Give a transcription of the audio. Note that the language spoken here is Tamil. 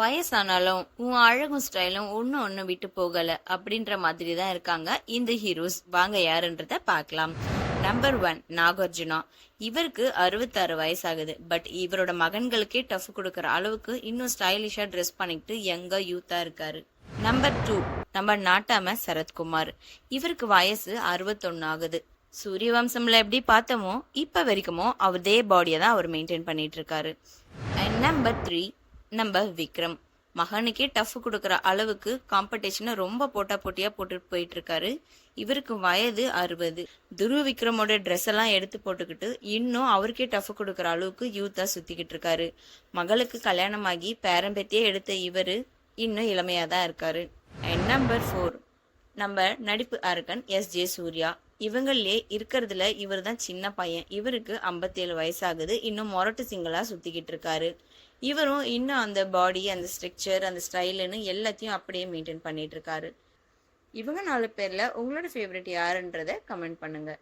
வயசானாலும் உன் அழகும் ஸ்டைலும் ஒன்னு விட்டு போகல அப்படின்ற மாதிரி தான் இருக்காங்க இந்த ஹீரோஸ். வாங்க யாருன்றத பார்க்கலாம். நம்பர் 1 நாகார்ஜுனா. இவருக்கு 66 வயசாகுது. பட் இவரோட மகன்களுக்கே டஃப் கொடுக்கற அளவுக்கு இன்னும் ஸ்டைலிஷா ட்ரெஸ் பண்ணிக்கிட்டு யங்கா யூத்தா இருக்காரு. நம்பர் 2 நம்ம நாட்டாம சரத்குமார். இவருக்கு வயசு 61 ஆகுது. சூரியவம்சம்ல எப்படி பார்த்தோமோ இப்ப வரைக்குமோ அவரே பாடியை தான் அவர் மெயின்டைன் பண்ணிட்டு இருக்காரு. அண்ட் நம்பர் 3 நம்ம விக்ரம். மகனுக்கே டஃப் கொடுக்கற அளவுக்கு காம்படிஷனை ரொம்ப போட்டியா போட்டுட்டு போயிட்டு இருக்காரு. இவருக்கு வயது 60. துருவ விக்ரமோட ட்ரெஸ் எல்லாம் எடுத்து போட்டுக்கிட்டு இன்னும் அவருக்கே டஃப் கொடுக்கற அளவுக்கு யூத்தா சுத்திக்கிட்டு இருக்காரு. மகளுக்கு கல்யாணமாகி பேரம்பேத்தியே எடுத்த இவரு இன்னும் இளமையா தான் இருக்காரு. அண்ட் நம்பர் 4 நம்ம நடிப்பு அரக்கன் எஸ்.ஜே. சூர்யா. இவங்களே இருக்கிறதுல இவர் தான் சின்ன பையன். இவருக்கு 57 வயசாகுது. இன்னும் மொரட்டு சிங்களா சுத்திக்கிட்டு இருக்காரு. இவரும் இன்னும் அந்த பாடி, அந்த ஸ்ட்ரக்சர், அந்த ஸ்டைலுன்னு எல்லாத்தையும் அப்படியே மெயின்டைன் பண்ணிட்டு இருக்காரு. இவங்க 4 பேர்ல உங்களோட ஃபேவரட் யாருன்றத கமெண்ட் பண்ணுங்க.